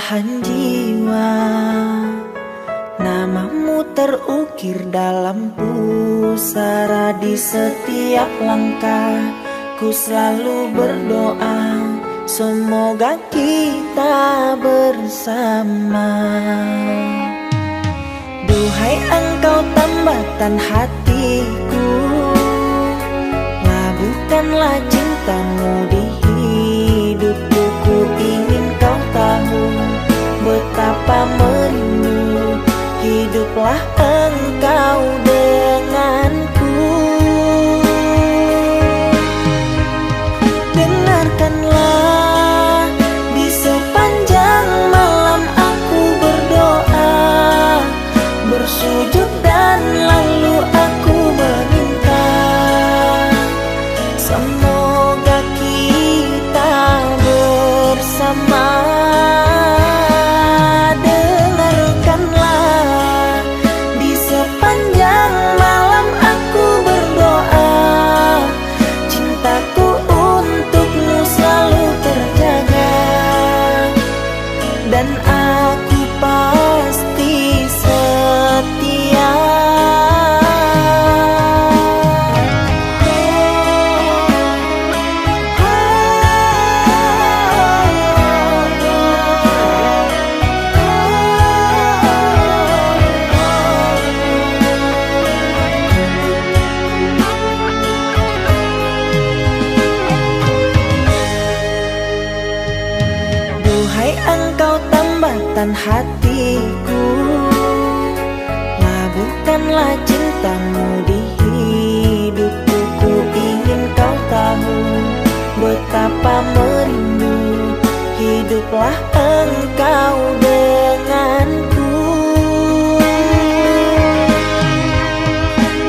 belahan jiwa. Namamu terukir dalam pusara di setiap langkah. Ku selalu berdoa, semoga kita bersama. Duhai engkau tambatan hatiku, labuhkanlah cintamu di hidupku. Ku ingin kau tahu betapa merindu hiduplah engkau denganku. Dengarkanlah, di sepanjang malam aku berdoa, bersujud dan lalu aku meminta, semoga kita bersama. Dengarkanlah, di sepanjang malam aku berdoa, cintaku untukmu selalu terjaga, dan aku pasti setia. Duhai engkau tambatan hatiku, labuhkanlah cintamu di hidupku. Ku ingin kau tahu betapa merindu hiduplah engkau denganku.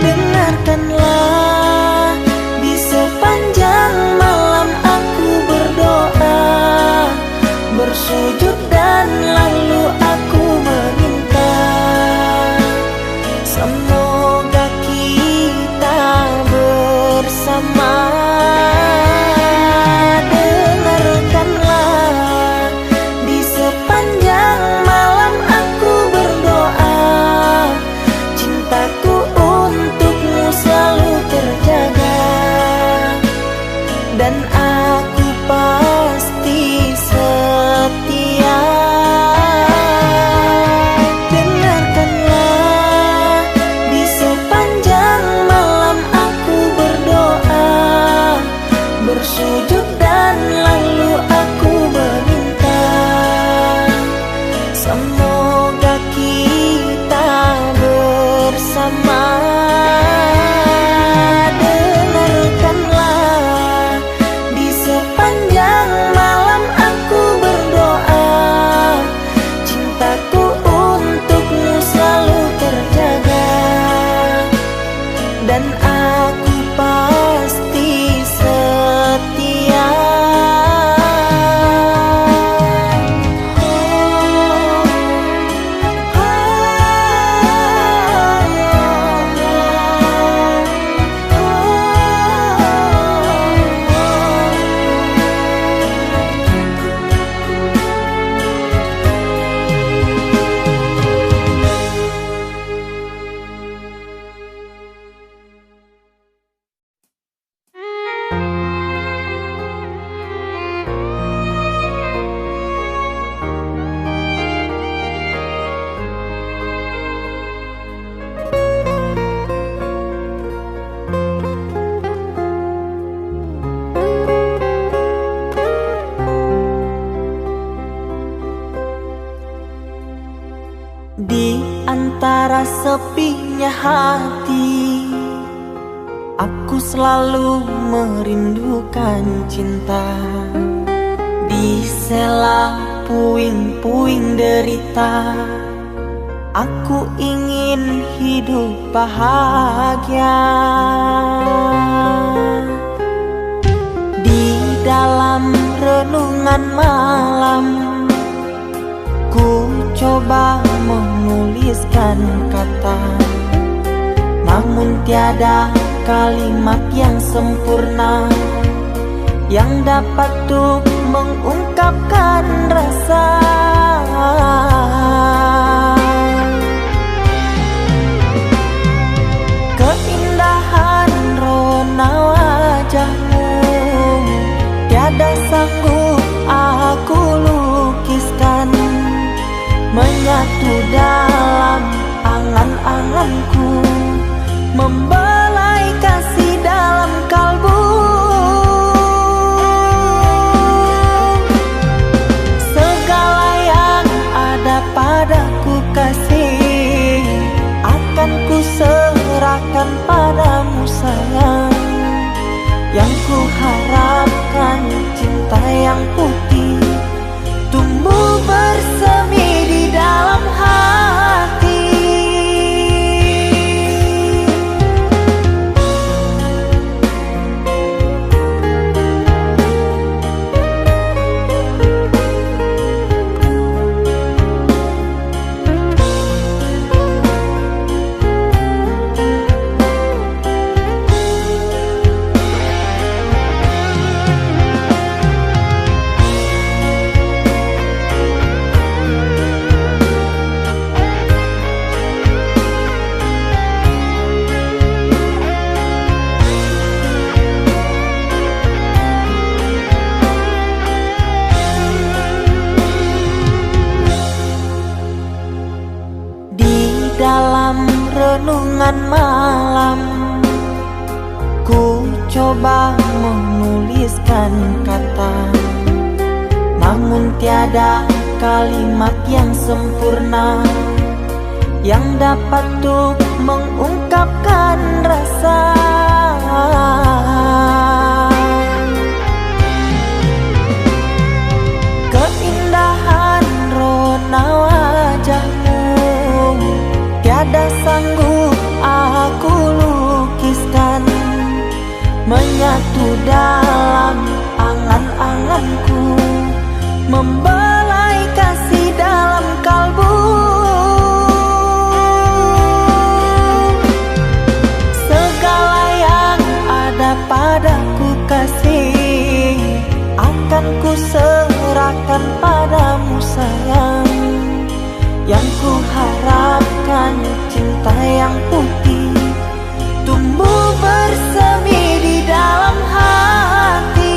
Dengarkanlah, di sepanjang malam aku berdoa, bersujud dan lalu aku meminta, semoga kita bersama. Dengarkanlah, di sepanjang malam aku berdoa, cintaku untukmu selalu terjaga, dan aku pasti setia. Dengarkanlah, di sepanjang malam aku berdoa, bersujud dan lalu aku meminta, semoga kita bersama. Dengarkanlah, di sepanjang malam aku berdoa, cintaku untukmu selalu terjaga, dan aku pasti setia. Di antara sepinya hati, aku selalu merindukan cinta. Di sela puing-puing derita, aku ingin hidup bahagia. Di dalam renungan malam, ku coba menuliskan kata, namun tiada kalimat yang sempurna yang dapat untuk mengungkapkan rasa. Keindahan rona wajahmu tiada sanggup aku lukiskan, menyatu dalam angan-anganku, membelai kasih dalam kalbu. Segala yang ada padaku kasih akan ku serahkan padamu sayang. Yang ku harapkan cinta yang putih tumbuh bersemi di dalam hati. Dalam renungan malam ku coba menuliskan kata, namun tiada kalimat yang sempurna yang dapat untuk mengungkapkan rasa. Keindahan rona wajahmu tiada sanggup aku lukiskan, menyatu dalam angan-anganku, membelai kasih dalam kalbu. Segala yang ada padaku kasih akan ku serahkan padamu sayang. Yang ku harapkan cinta yang putih tumbuh bersemi di dalam hati.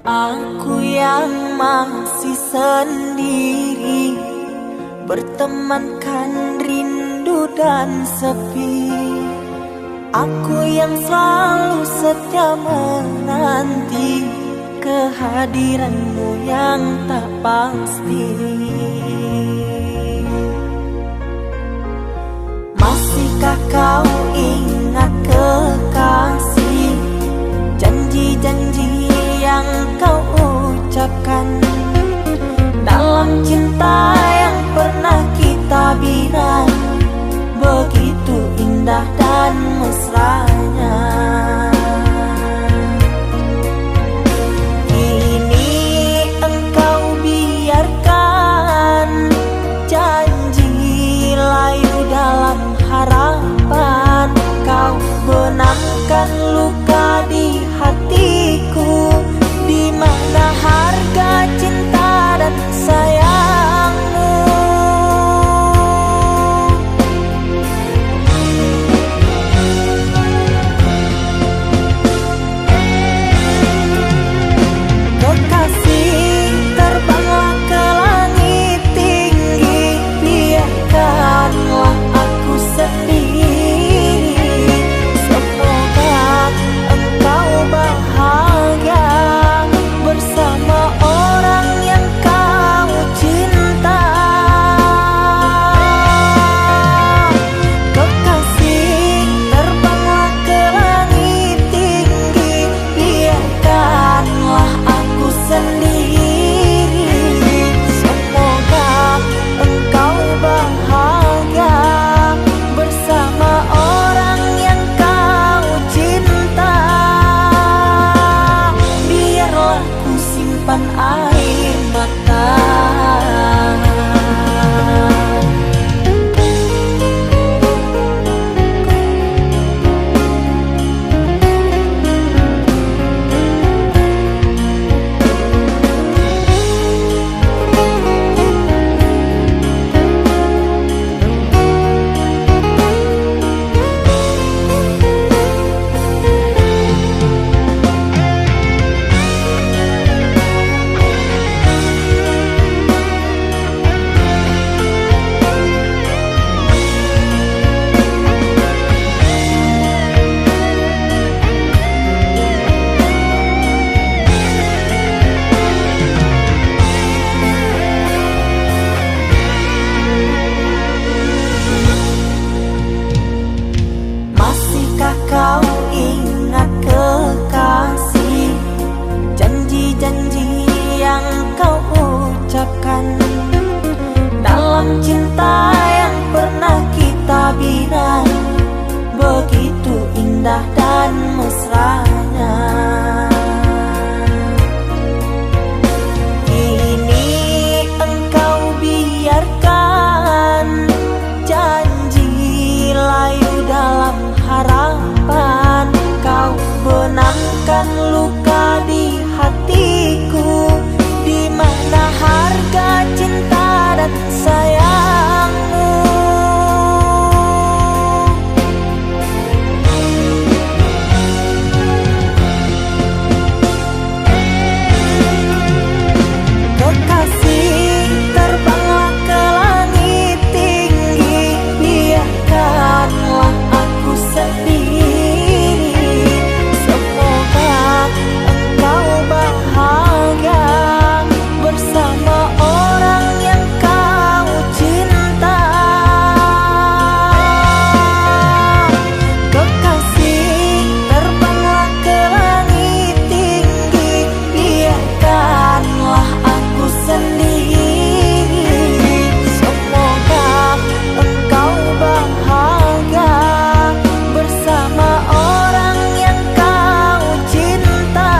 Aku yang masih sendiri, bertemankan rindu dan sepi. Aku yang selalu setia menanti kehadiranmu yang tak pasti. Masihkah kau ingat kekasih, janji-janji yang kau ucapkan dalam cinta yang pernah kita bina, begitu indah dan mesranya. Kini engkau biarkan janji layu dalam harapan, kau benamkan luka di hatiku, di mana harga cinta dan sayang indah dan mesranya. Kini engkau biarkan janji layu dalam harapan. Kau benangkan luka di hatiku, di mana harga cinta dan sayangmu. Kekasih, terbanglah ke langit tinggi, biarkanlah aku sendiri. Semoga engkau bahagia bersama orang yang kau cinta. Kekasih, terbanglah ke langit tinggi, biarkanlah aku sendiri. Semoga engkau bahagia bersama orang yang kau cinta.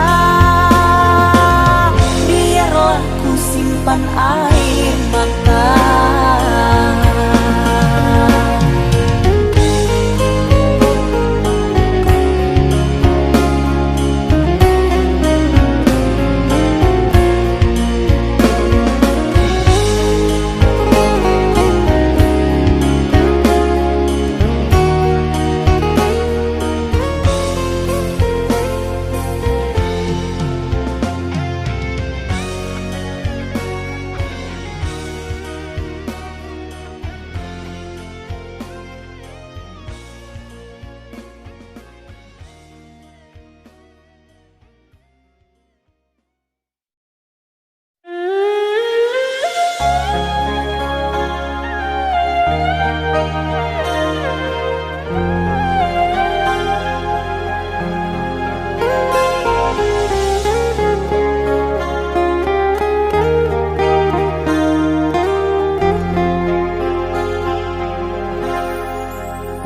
Biarlah ku simpan air mata.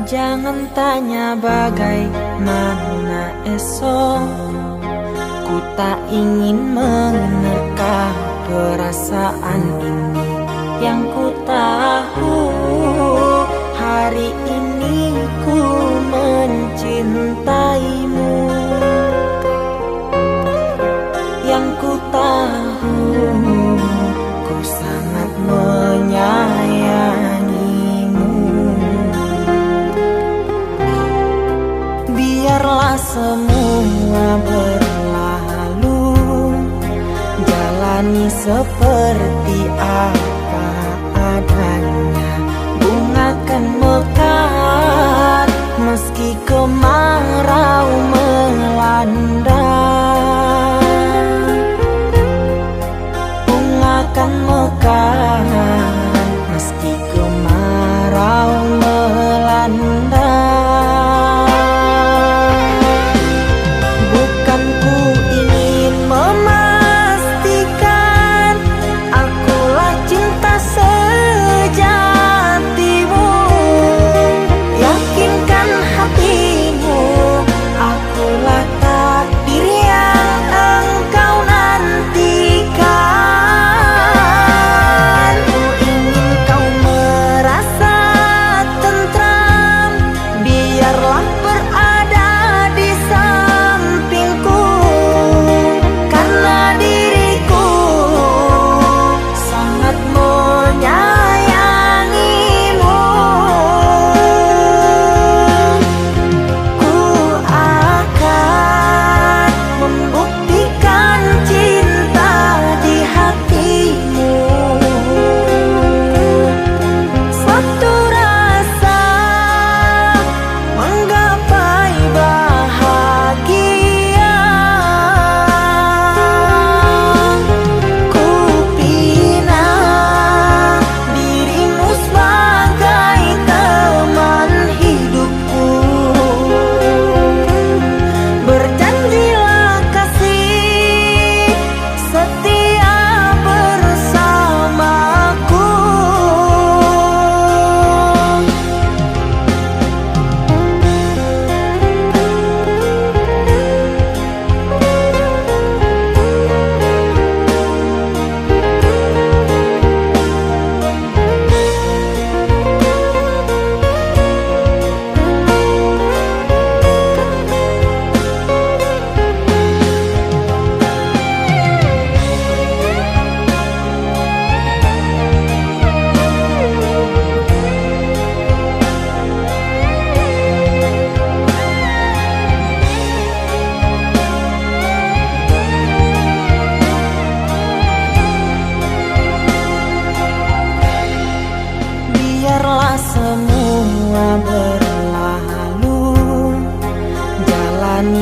Jangan tanya bagaimana esok, ku tak ingin menerka perasaan ini. Yang ku tahu hari ini ku mencintaimu. Yang ku tahu ku sangat menyayangimu. Biarlah semua berlalu, jalani seperti apa adanya. Bunga kan mekar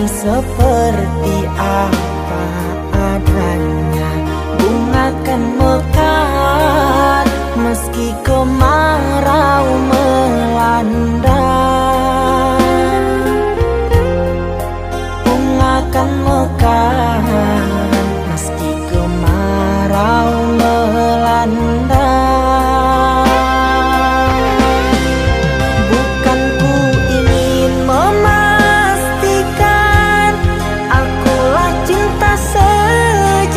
seperti apa adanya. Bunga kan mekar meski kemarau melanda. Bunga kan mekar meski kemarau melanda. Bukan ku ingin memastikan akulah cinta sejatimu.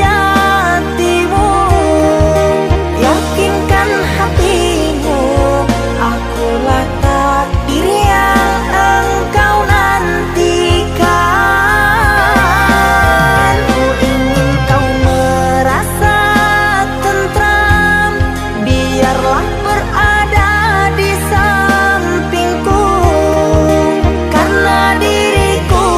Yakinkan hatimu, akulah takdir yang engkau nantikan. Ku ingin kau merasa tentram, biarlah berada di sampingku, karena diriku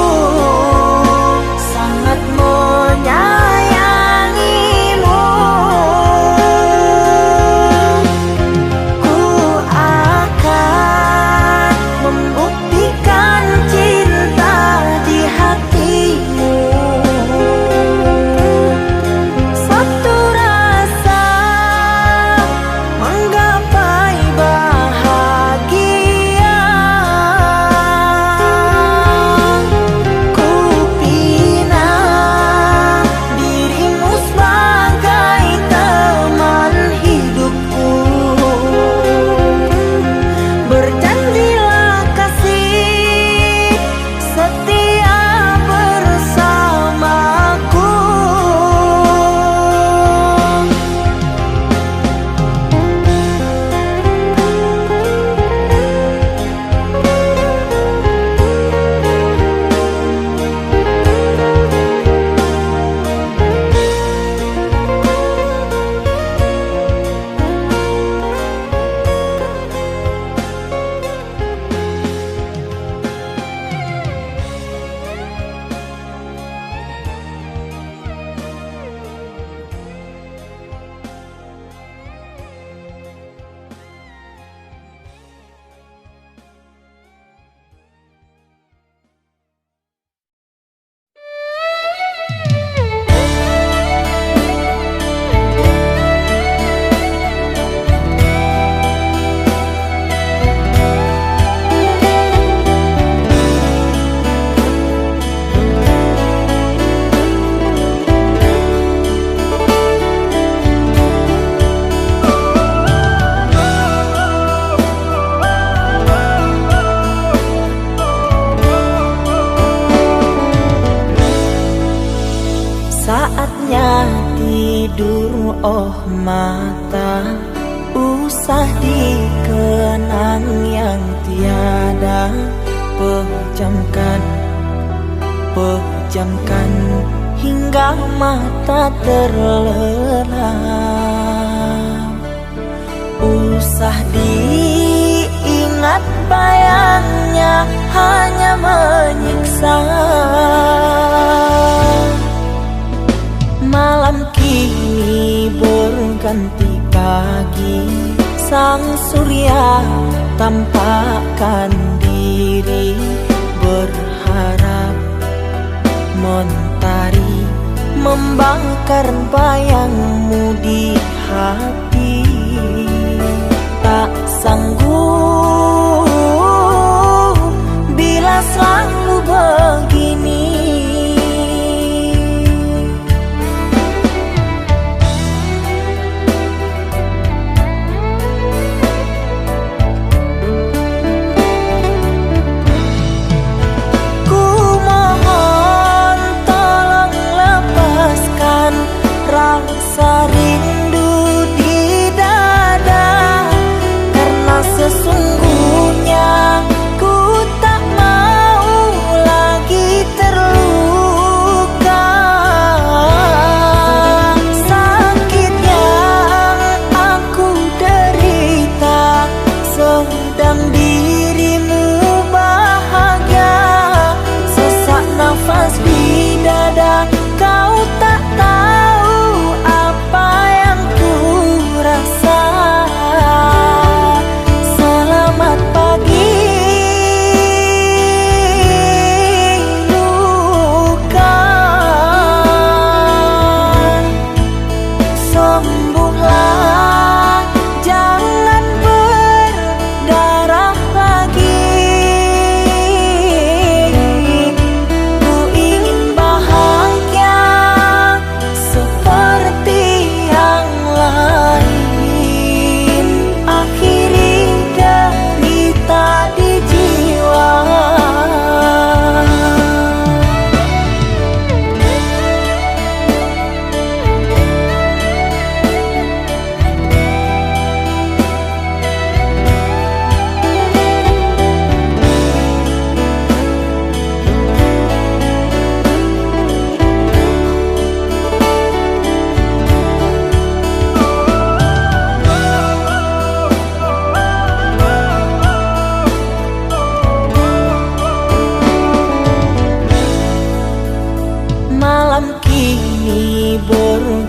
sangat menyayangimu. Ku akan membuktikan cinta di hatimu. Satu rasa menggapai bahagia. Ku pinang dirimu sebagai teman hidupku. Berjanjilah kasih setia bersamaku. Saatnya tidur, oh mata, usah dikenang yang tiada. Pejamkan, pejamkan hingga mata terlelap. Usah diingat bayangnya hanya menyiksa. Malam kini berganti pagi, sang surya tampakkan diri, berharap mentari membakar bayangmu di hati. Tak sanggup bila selalu begini. Rasa rindu di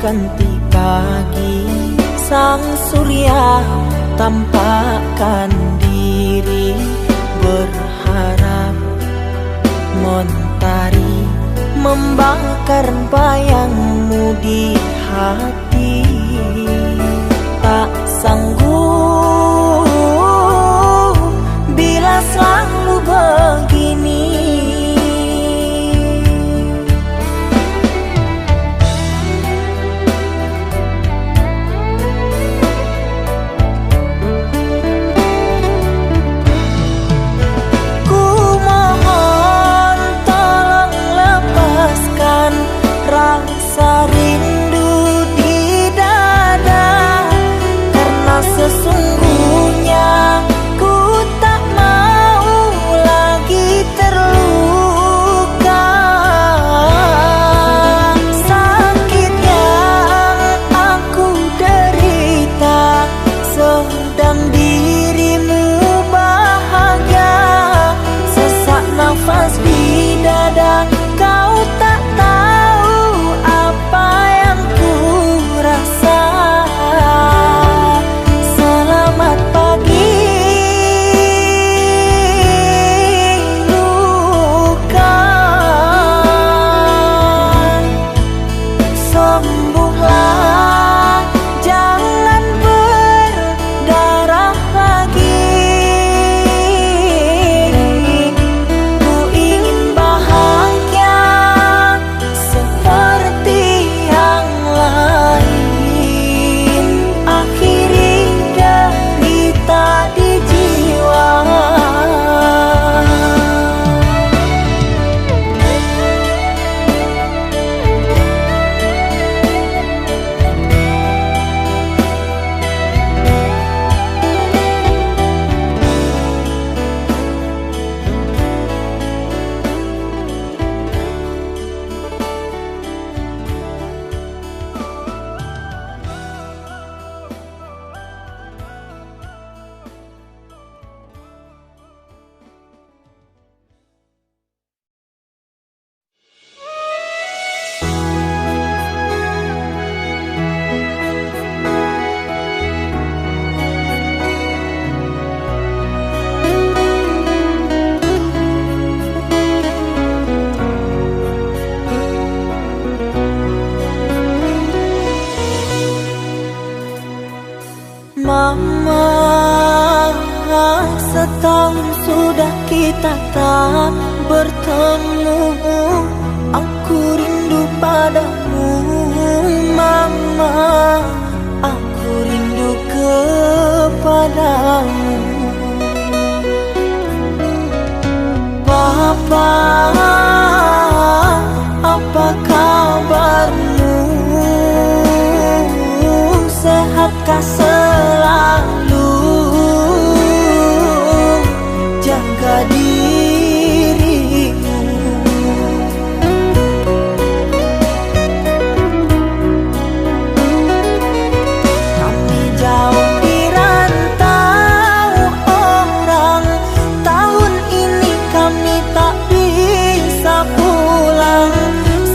ganti pagi, sang surya tampakkan diri, berharap mentari membakar bayangmu di hati. Tak sanggup bila selalu begini. Ku mohon tolong lepaskan rasa rindu di dada, karena sesungguhnya ku tak mau lagi terluka. Sakit yang aku derita, sedang dirimu bahagia. Sesak nafas di dada, kau tak tahu apa yang ku rasa. Selamat pagi luka, sembuhlah, jangan berdarah lagi. Ku ingin bahagia seperti yang lain, akhiri derita di jiwa. Mama, setahun sudah kita tak bertemu. Aku rindu padamu, Mama. Aku rindu kepadamu. Papa, apa kabarmu? Sehatkah selalu? Jaga dirimu. Kami jauh di rantau orang, tahun ini kami tak bisa pulang.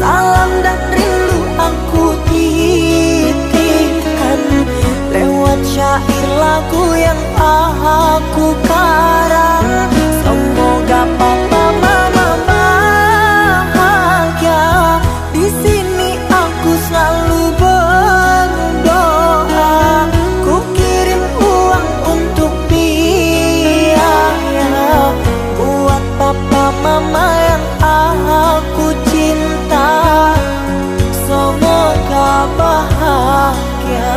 Salam dan rindu aku titipkan lewat syair lagu yang aku karang. Semoga papa mama bahagia. Di sini aku selalu berdoa. Ku kirim uang untuk biaya buat papa mama yang aku cinta. Semoga bahagia.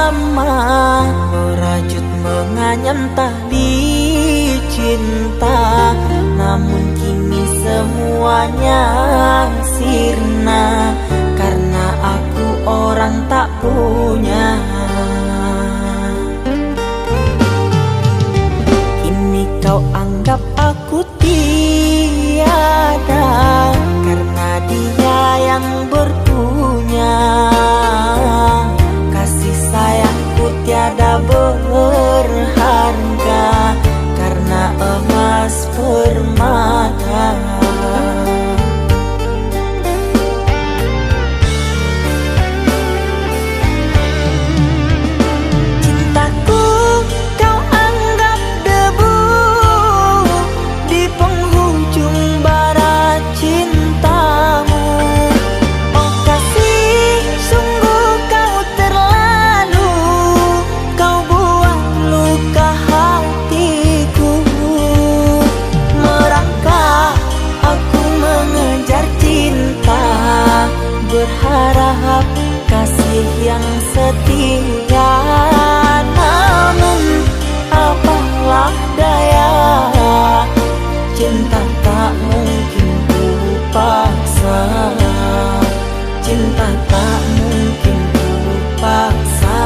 lama merajut menganyam tali cinta, namun kini semuanya sirna karena aku orang tak punya. Kini kau anggap aku tiada karena dia yang berpunya. Kasih sayangku tiada berharga karena emas permata. Cintaku kau anggap debu di penghujung bara cintamu. Oh kasih, sungguh kau terlalu, kau buat luka hatiku. Merangkak aku mengejar cinta, berharap kasih yang setia. Namun apalah daya, cinta tak mungkin ku paksa. Cinta tak mungkin ku paksa.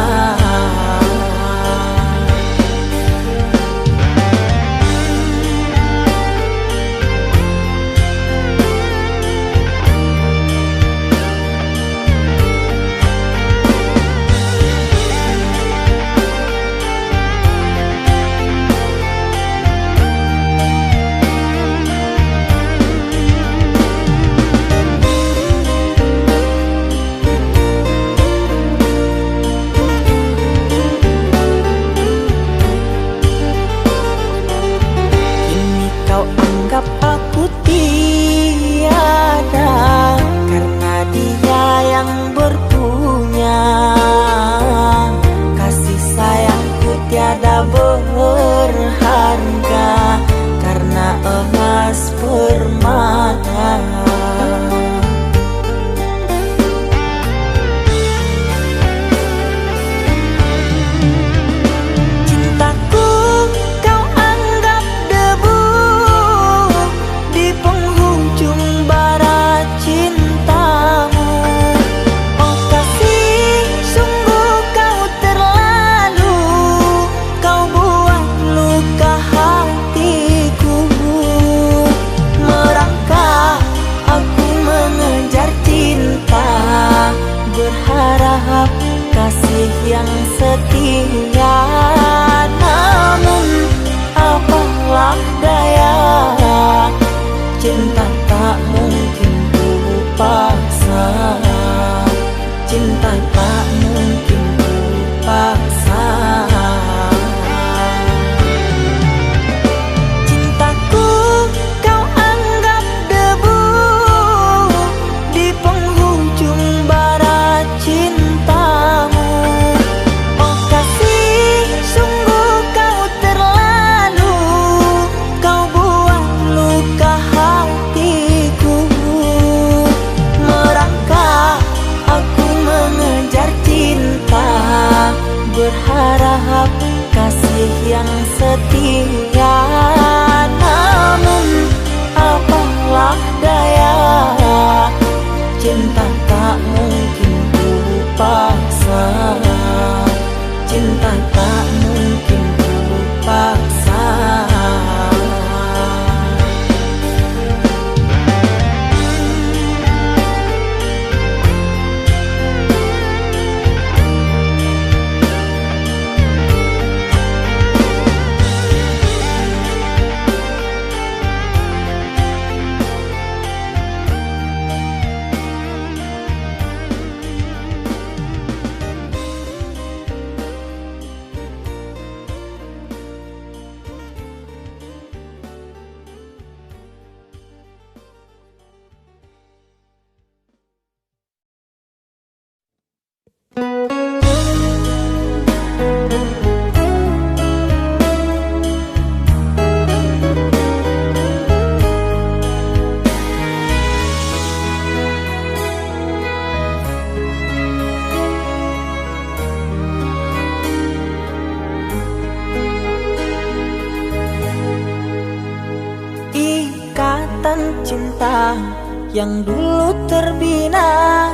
yang dulu terbina,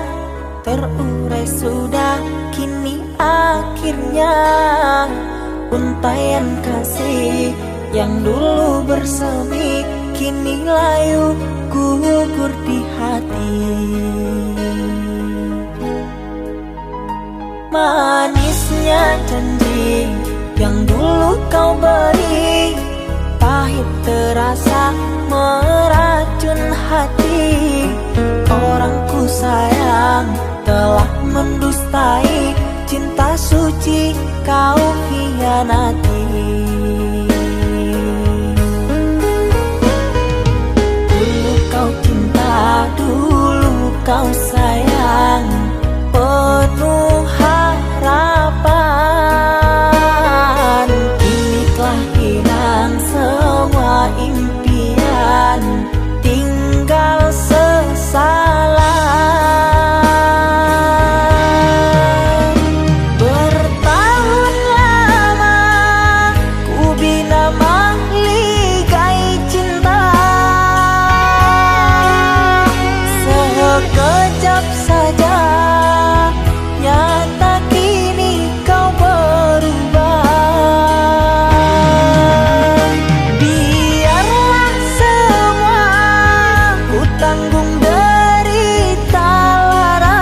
terurai sudah kini akhirnya. Untaian kasih yang dulu bersemi, kini layu gugur di hati. Manisnya janji yang dulu kau beri, pahit terasa meracun hati. Orang ku sayang telah mendustai, cinta suci kau hianati. Dulu kau cinta, dulu kau sayang, penuh harapan. Kini telah hilang semua impian, tinggal sesalan. Bertahun lama ku bina mahligai cinta, sekejap saja nyata kini kau berubah. Biarlah semua ku tanggung derita lara,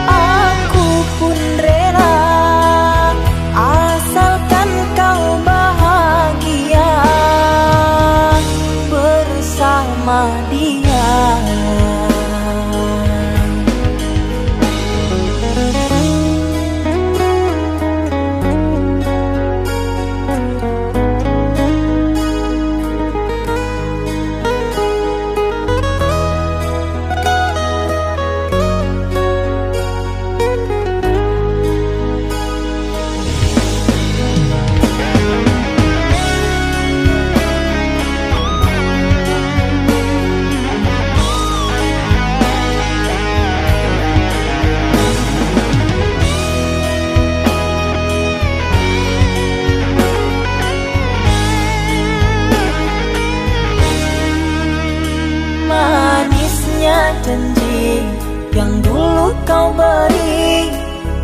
aku pun rela asalkan kau bahagia bersama dia. Manisnya janji yang dulu kau beri,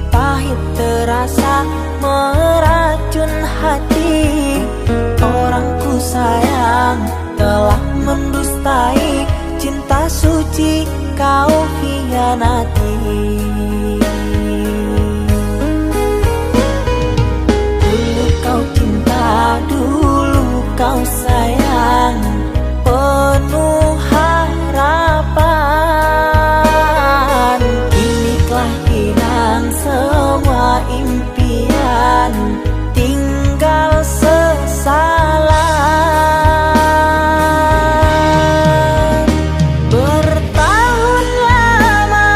pahit terasa meracun hati. Orang ku sayang telah mendustai, cinta suci kau hianati. Dulu kau cinta, dulu kau sayang, penuh harapan. Kini telah hilang semua impian, tinggal sesalan. Bertahun lama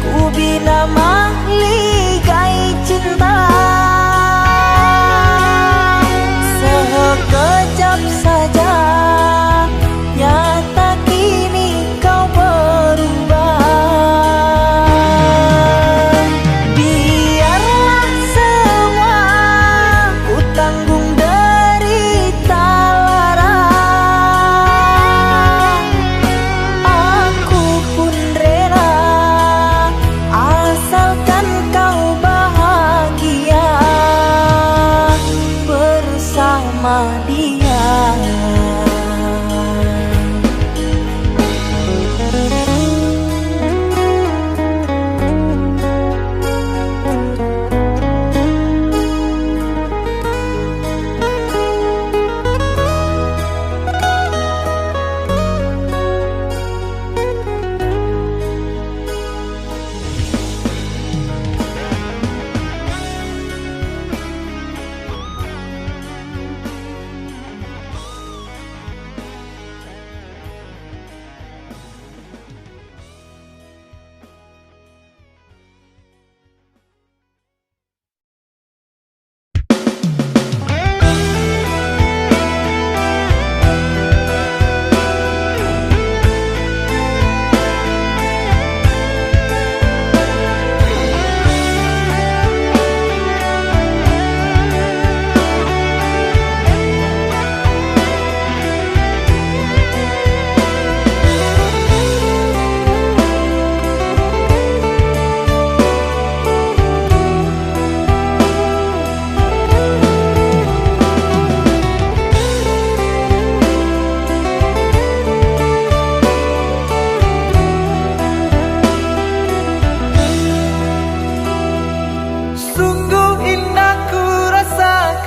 ku bina mahligai cinta, sekejap saja nyata kini kau berubah. Biarlah semua ku tanggung derita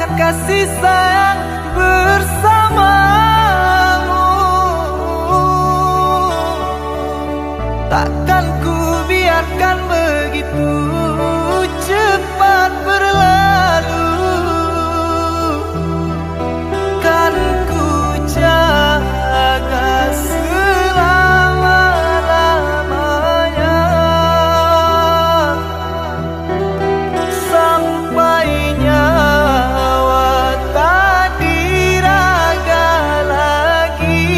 dengan kasih sayang bersamamu. Takkan ku biarkan begitu cepat berlalu. Kan ku jaga selama-lamanya sampai nyawa tak diraga lagi.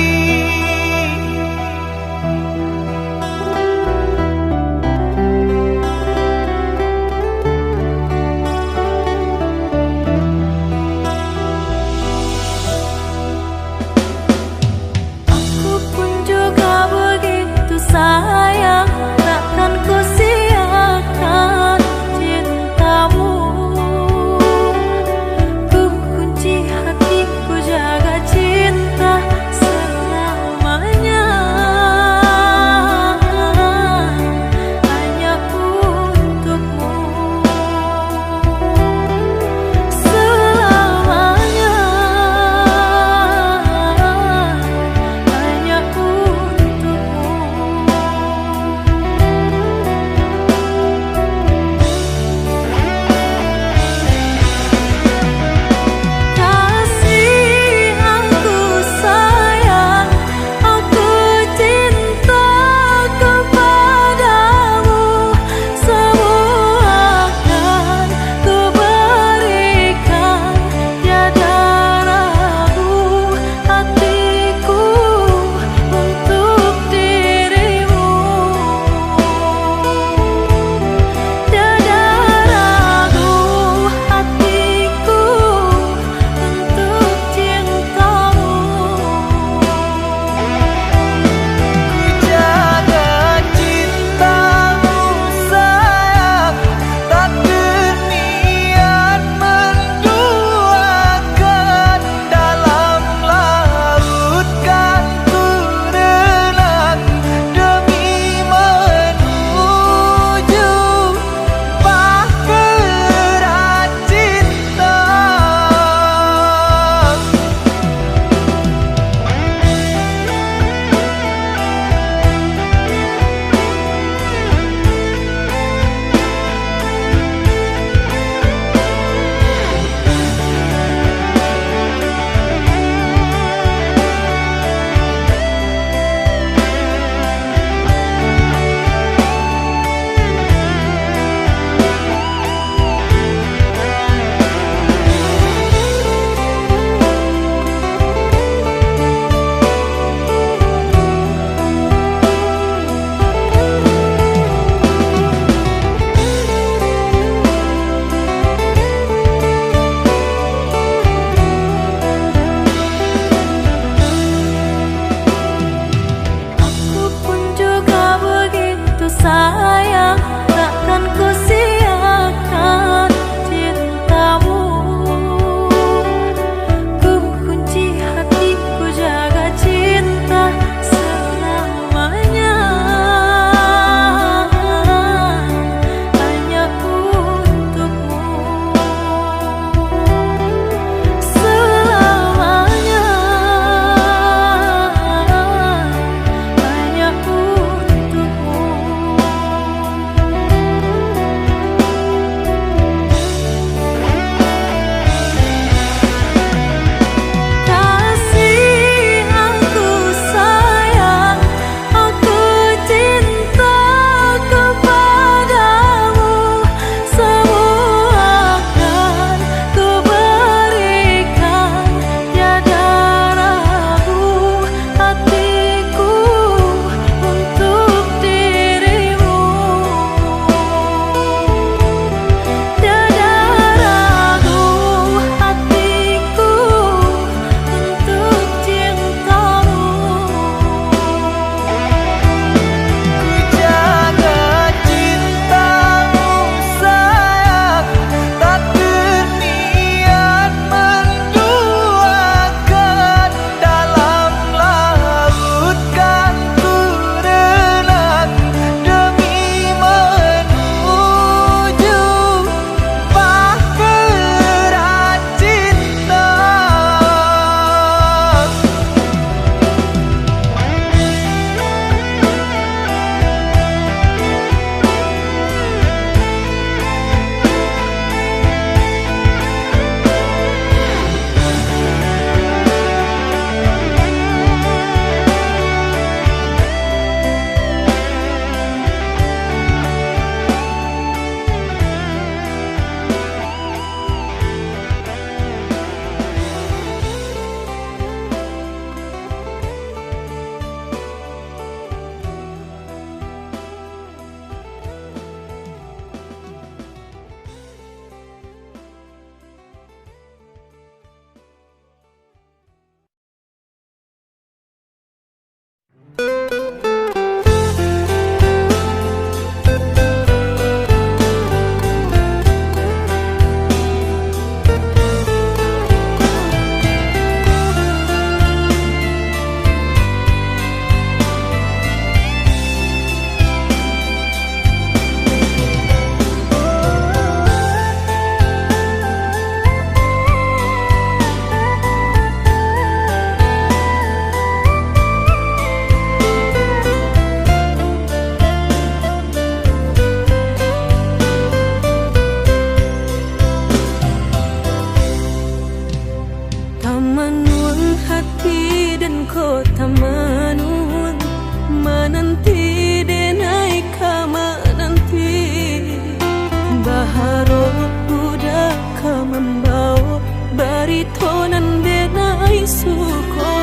baharo udah ka membawa baritonan benai suko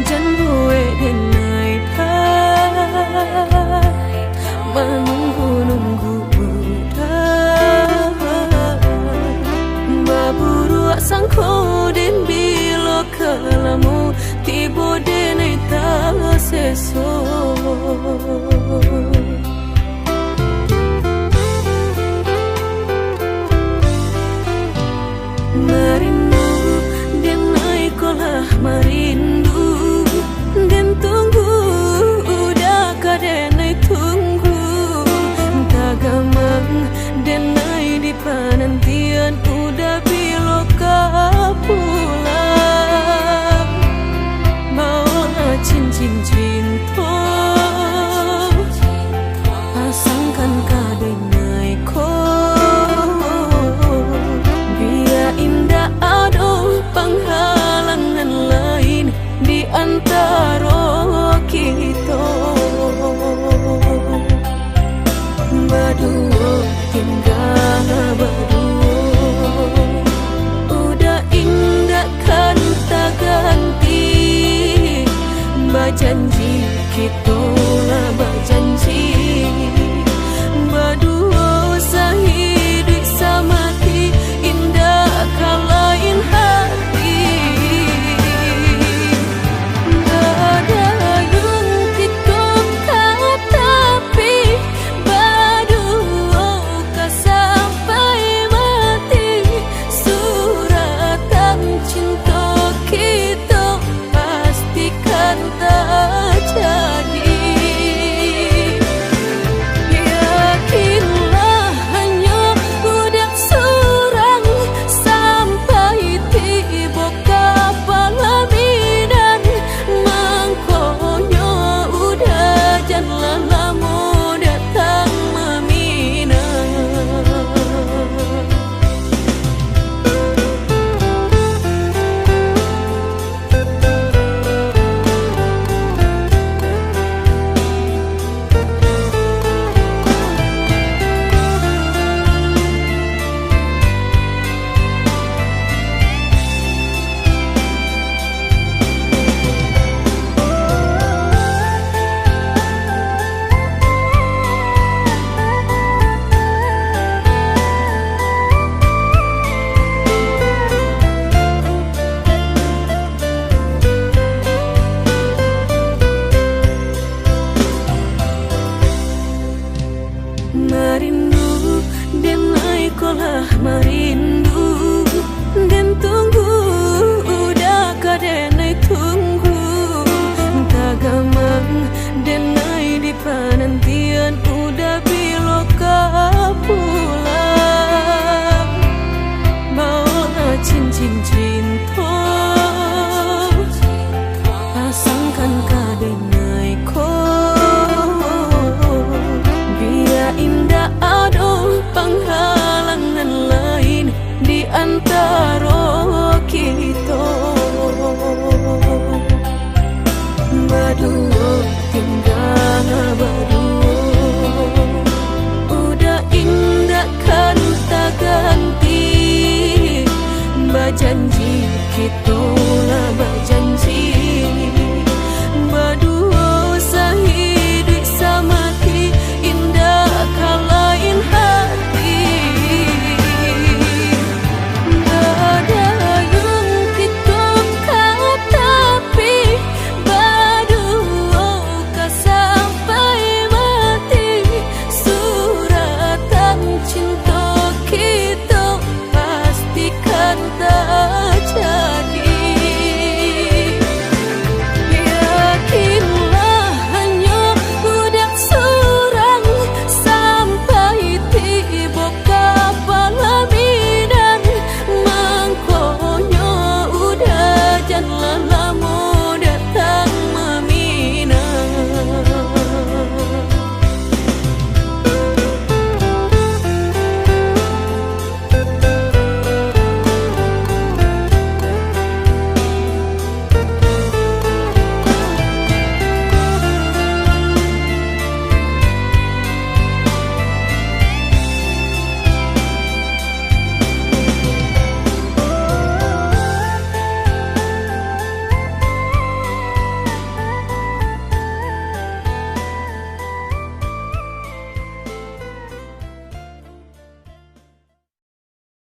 jan gue denai dah menunggu udah baburu sangko den bilo kalamu tibo denai tak seso merindu denai kolah merindu den tunggu udah kadenai tunggu tagamang denai di panantian udah biloka pulang bawa cincin cinta pasangkan kadenai ko biar indah ado penghalangan lain di antara kita berdua tinggal berdua udah indah kan tak ganti berjanji kita lah berjanji berdua sehidup semati indah kalain hati ada yang tiktok tapi berdua ka sampai mati suratan cinta kita pastikan tak jadi yakinlah hanya udah surang sampai tiba kapal laminan mangkonya udah jangan lama datang meminang merindu denai kolah merindu